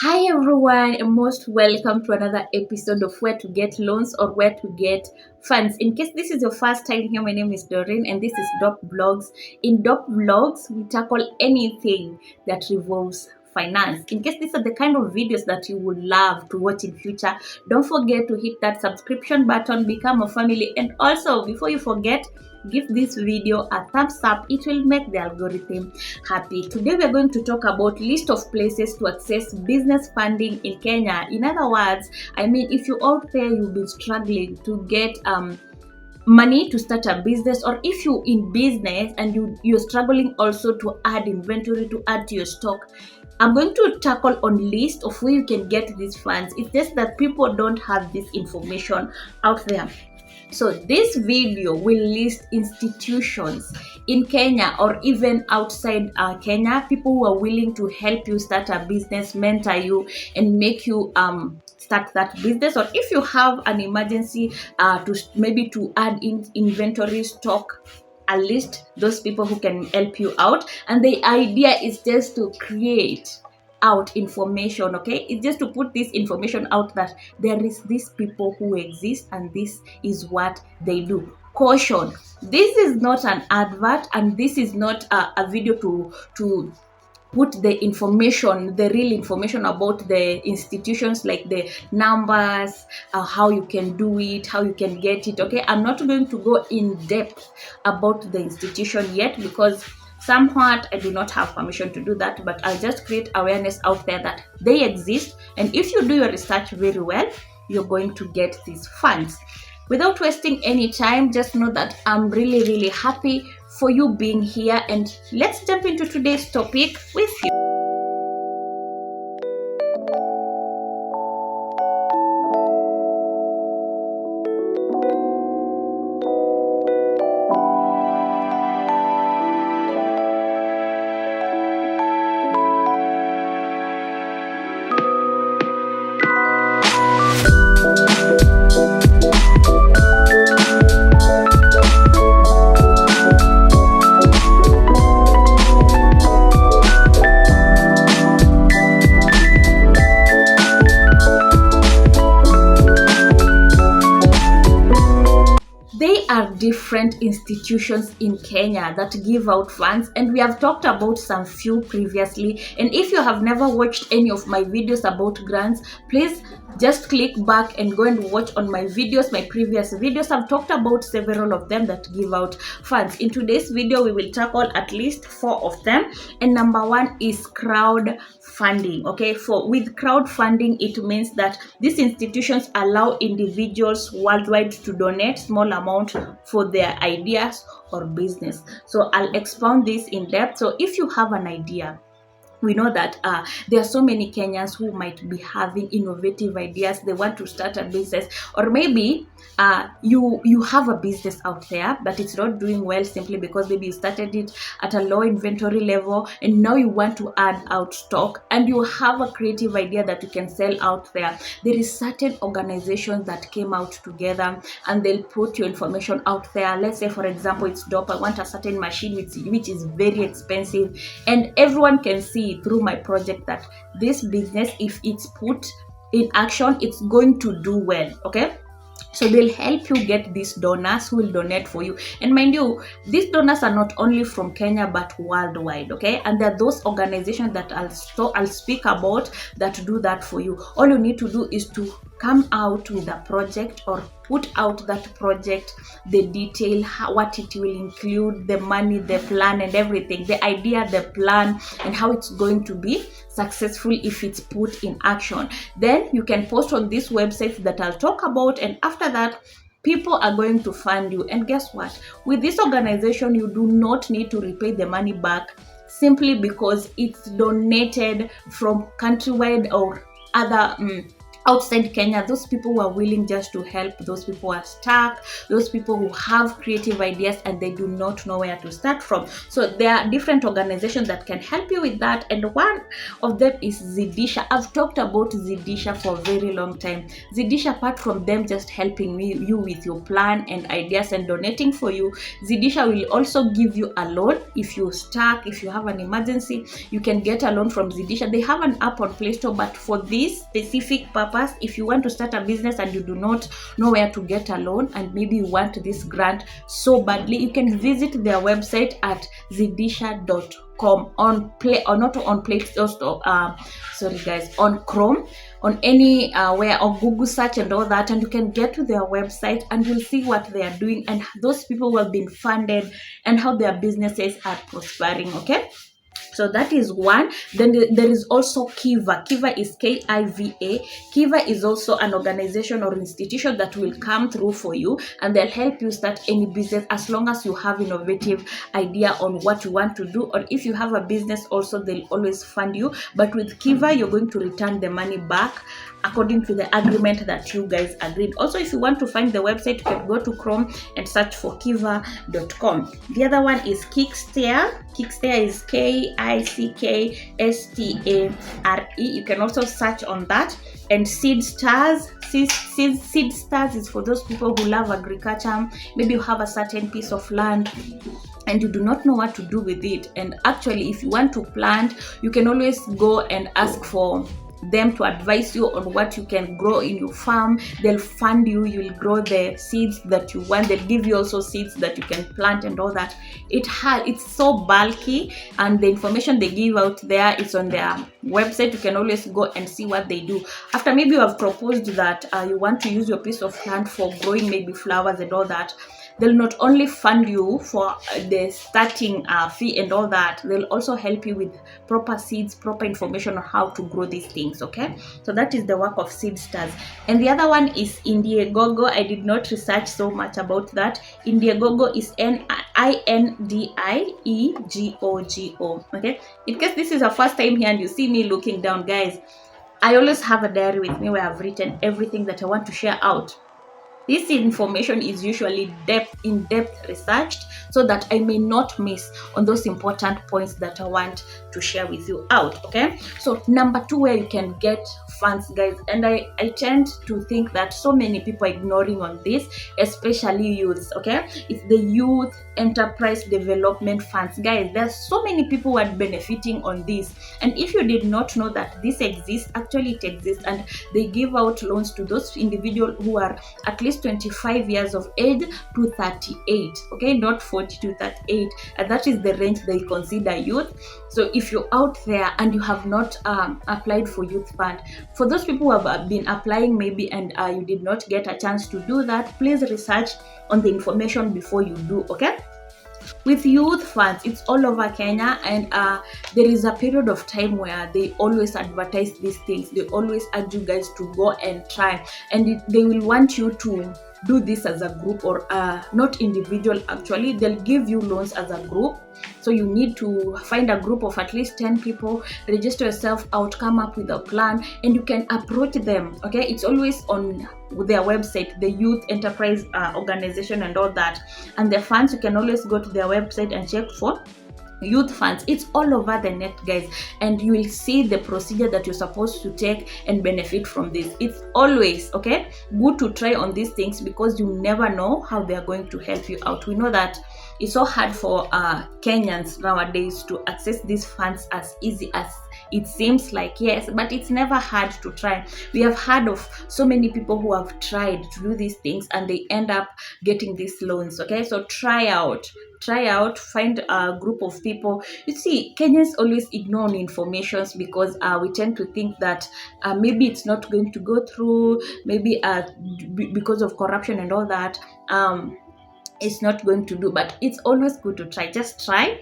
Hi everyone, and most welcome to another episode of Where to Get Loans or Where to Get Funds. In case this is your first time here, my name is Doreen and this is Doc Vlogs. In Doc Vlogs, we tackle anything that revolves finance. In case these are the kind of videos that you would love to watch in future, don't forget to hit that subscription button, become a family, and also before you forget, give this video a thumbs up. It will make the algorithm happy. Today we are going to talk about list of places to access business funding in Kenya. In other words, if you out there you've been struggling to get money to start a business, or if you're in business and you're struggling also to add inventory, to add to your stock, I'm going to tackle on list of where you can get these funds. It's just that people don't have this information out there. So this video will list institutions in Kenya or even outside Kenya, people who are willing to help you start a business, mentor you, and make you start that business. Or if you have an emergency to add in inventory stock, at least those people who can help you out. And the idea is just to create out information. Okay, it's just to put this information out that there is these people who exist and this is what they do. Caution, this is not an advert and this is not a video to put the information, the real information about the institutions, like the numbers, how you can do it, how you can get it. Okay, I'm not going to go in depth about the institution yet because somewhat I do not have permission to do that, but I'll just create awareness out there that they exist, and if you do your research very well, you're going to get these funds. Without wasting any time, just know that I'm really happy for you being here, and let's jump into today's topic with you. Are different institutions in Kenya that give out funds, and we have talked about some few previously. And if you have never watched any of my videos about grants, please just click back and go and watch on my videos, my previous videos. I've talked about several of them that give out funds. In today's video, we will tackle at least 4 of them, and number 1 is crowdfunding. Okay, with crowdfunding, it means that these institutions allow individuals worldwide to donate small amount for their ideas or business. So I'll expound this in depth. So if you have an idea, we know that there are so many Kenyans who might be having innovative ideas. They want to start a business, or maybe you have a business out there but it's not doing well simply because maybe you started it at a low inventory level and now you want to add out stock, and you have a creative idea that you can sell out there. There is certain organizations that came out together and they'll put your information out there. Let's say, for example, it's dope, I want a certain machine which is very expensive, and everyone can see through my project that this business, if it's put in action, it's going to do well. Okay, so they'll help you get these donors who will donate for you. And mind you, these donors are not only from Kenya but worldwide. Okay, and there are those organizations that I'll speak about that do that for you. All you need to do is to come out with a project, or put out that project, the detail, what it will include, the money, the plan and everything, the idea, the plan, and how it's going to be successful if it's put in action. Then you can post on this website that I'll talk about, and after that, people are going to fund you. And guess what? With this organization, you do not need to repay the money back simply because it's donated from countrywide or other outside Kenya, those people who are willing just to help those people who are stuck, those people who have creative ideas and they do not know where to start from. So there are different organizations that can help you with that, and one of them is Zidisha. I've talked about Zidisha for a very long time. Zidisha, apart from them just helping you with your plan and ideas and donating for you, Zidisha will also give you a loan. If you're stuck, if you have an emergency, you can get a loan from Zidisha. They have an app on Play Store, but for this specific purpose, if you want to start a business and you do not know where to get a loan and maybe you want this grant so badly, you can visit their website at zidisha.com on Play, or not on Play Store, sorry guys, on Chrome, on any where, or Google search and all that, and you can get to their website and you'll see what they are doing and those people who have been funded and how their businesses are prospering. Okay, so that is one. Then there is also Kiva. Kiva is Kiva. Kiva is also an organization or institution that will come through for you and they'll help you start any business as long as you have innovative idea on what you want to do, or if you have a business also, they'll always fund you. But with Kiva, you're going to return the money back according to the agreement that you guys agreed. Also, if you want to find the website, you can go to Chrome and search for kiva.com. The other one is Kickstare. Kickstare is Kickstare. You can also search on that. And Seed Stars. Seed Stars is for those people who love agriculture. Maybe you have a certain piece of land and you do not know what to do with it. And actually, if you want to plant, you can always go and ask for them to advise you on what you can grow in your farm. They'll fund you, you'll grow the seeds that you want. They'll give you also seeds that you can plant and all that. It's so bulky, and the information they give out there is on their website. You can always go and see what they do. After maybe you have proposed that you want to use your piece of land for growing maybe flowers and all that, they'll not only fund you for the starting fee and all that, they'll also help you with proper seeds, proper information on how to grow these things. Okay, so that is the work of Seed Stars. And the other one is Indiegogo. I did not research so much about that. Indiegogo is Indiegogo. Okay, in case this is the first time here and you see me looking down, guys, I always have a diary with me where I've written everything that I want to share out. This information is usually in-depth researched so that I may not miss on those important points that I want to share with you out. Okay, so number 2, where you can get funds, guys, and I tend to think that so many people are ignoring on this, especially youths. Okay, it's the Youth Enterprise Development Funds. Guys, there's so many people who are benefiting on this, and if you did not know that this exists, actually it exists, and they give out loans to those individuals who are at least 25 years of age to 38. Okay, not 40 to 38, and that is the range they consider youth. So if you're out there and you have not applied for youth fund, for those people who have been applying maybe and you did not get a chance to do that, please research on the information before you do. Okay, with youth funds, it's all over Kenya, and there is a period of time where they always advertise these things. They always urge you guys to go and try, and they will want you to do this as a group or not individual. Actually, they'll give you loans as a group, so you need to find a group of at least 10 people, register yourself out, come up with a plan, and you can approach them. Okay, it's always on their website, the Youth Enterprise Organization and all that. And the funds, you can always go to their website and check for youth funds. It's all over the net, guys, and you will see the procedure that you're supposed to take and benefit from this. It's always good to try on these things, because you never know how they are going to help you out. We know that it's so hard for Kenyans nowadays to access these funds as easy as it seems like. Yes, but it's never hard to try. We have heard of so many people who have tried to do these things and they end up getting these loans. Okay, so try out, find a group of people. You see, Kenyans always ignore informations because we tend to think that maybe it's not going to go through, maybe because of corruption and all that, it's not going to do. But it's always good to try. Just try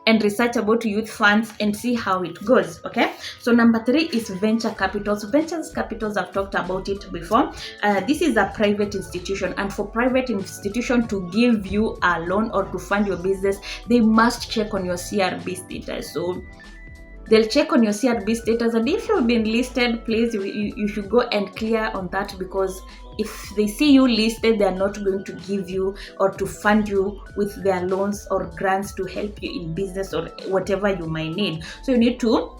and research about youth funds and see how it goes. Okay, so number 3 is venture capitals. Venture capitals, I've talked about it before. This is a private institution, and for private institution to give you a loan or to fund your business, they must check on your CRB status. So They'll check on your CRB status, and if you've been listed, please you should go and clear on that, because if they see you listed, they are not going to give you or to fund you with their loans or grants to help you in business or whatever you might need. So you need to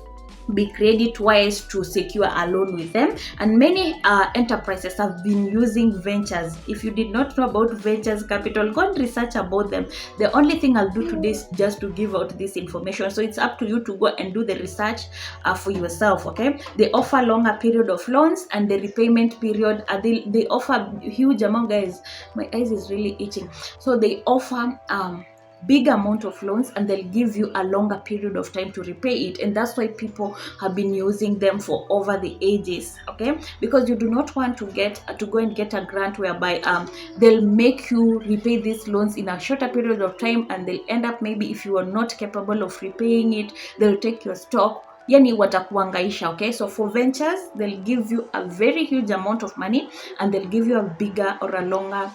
be credit wise to secure a loan with them. And many enterprises have been using ventures. If you did not know about ventures capital, go and research about them. The only thing I'll do today is just to give out this information, so it's up to you to go and do the research for yourself. Okay, they offer longer period of loans, and the repayment period they offer huge amount. Guys, my eyes is really itching. So they offer big amount of loans, and they'll give you a longer period of time to repay it, and that's why people have been using them for over the ages. Okay, because you do not want to go and get a grant whereby they'll make you repay these loans in a shorter period of time, and they'll end up, maybe if you are not capable of repaying it, they'll take your stock, yani watakuangaisha. Okay, so for ventures, they'll give you a very huge amount of money, and they'll give you a bigger or a longer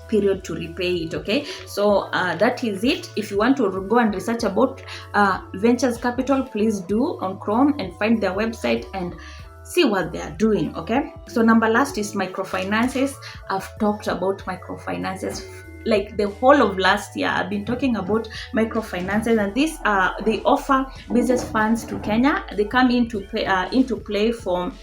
period to repay it. Okay, so that is it. If you want to go and research about ventures capital, please do on Chrome and find their website and see what they are doing. Okay, so number last is microfinances. I've talked about microfinances like the whole of last year. I've been talking about microfinances, and these they offer business funds to Kenya. They come into play from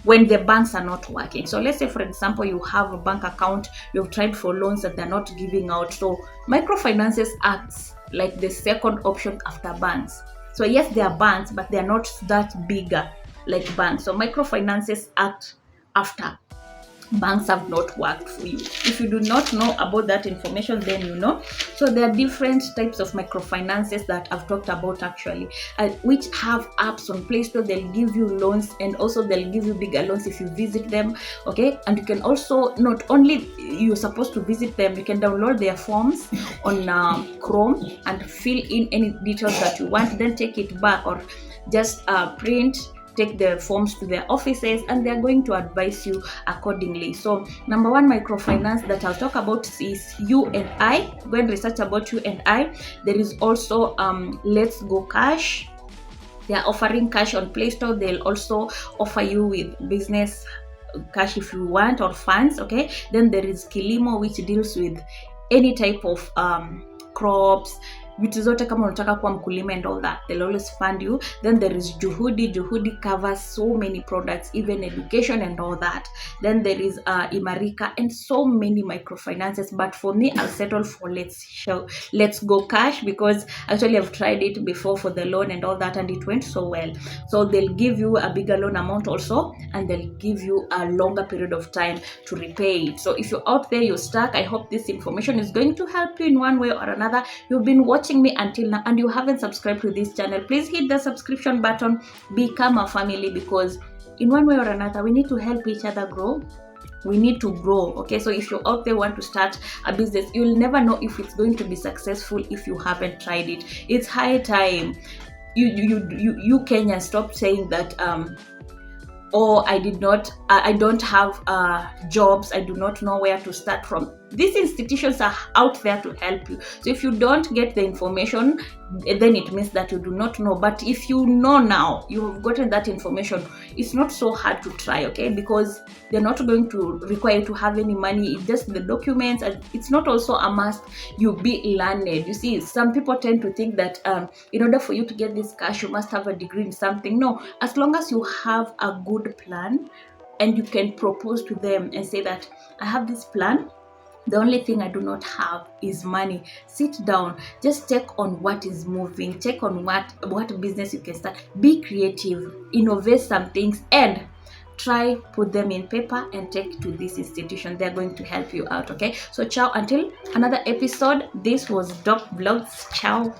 when the banks are not working. So let's say, for example, you have a bank account, you've tried for loans that they're not giving out. So microfinances acts like the second option after banks. So yes, they are banks, but they're not that bigger like banks. So microfinances act after banks have not worked for you. If you do not know about that information, then you know. So there are different types of microfinances that I've talked about actually, which have apps on Play Store. They'll give you loans, and also they'll give you bigger loans if you visit them. Okay, and you can also, not only you're supposed to visit them, you can download their forms on Chrome and fill in any details that you want, then take it back, or just take the forms to their offices, and they're going to advise you accordingly. So number one microfinance that I'll talk about is U&I. Go and research about U&I. There is also Let's Go Cash. They are offering cash on Play Store. They'll also offer you with business cash if you want, or funds. Okay, then there is Kilimo, which deals with any type of crops, vitu zote kama unataka kuwa mkulima and all that, they'll always fund you. Then there is Juhudi covers so many products, even education and all that. Then there is Imarika, and so many microfinances, but for me I'll settle for Let's Go Cash, because actually I've tried it before for the loan and all that, and it went so well. So they'll give you a bigger loan amount also, and they'll give you a longer period of time to repay it. So if you're out there, you're stuck, I hope this information is going to help you in one way or another. You've been watching me until now and you haven't subscribed to this channel, please hit the subscription button, become a family, because in one way or another we need to help each other grow. We need to grow. Okay, so if you're out there want to start a business, you'll never know if it's going to be successful if you haven't tried it. It's high time you Kenya stop saying that I don't have jobs, I do not know where to start from. These institutions are out there to help you. So if you don't get the information, then it means that you do not know. But if you know now, you have gotten that information, it's not so hard to try. Okay, because they're not going to require you to have any money. It's just the documents, and it's not also a must you be learned. You see, some people tend to think that in order for you to get this cash, you must have a degree in something. No, as long as you have a good plan and you can propose to them and say that I have this plan, the only thing I do not have is money. Sit down, just check on what is moving, check on what business you can start. Be creative, innovate some things, and try put them in paper and take to this institution. They're going to help you out. Okay, so ciao until another episode. This was Doc Vlogs. Ciao.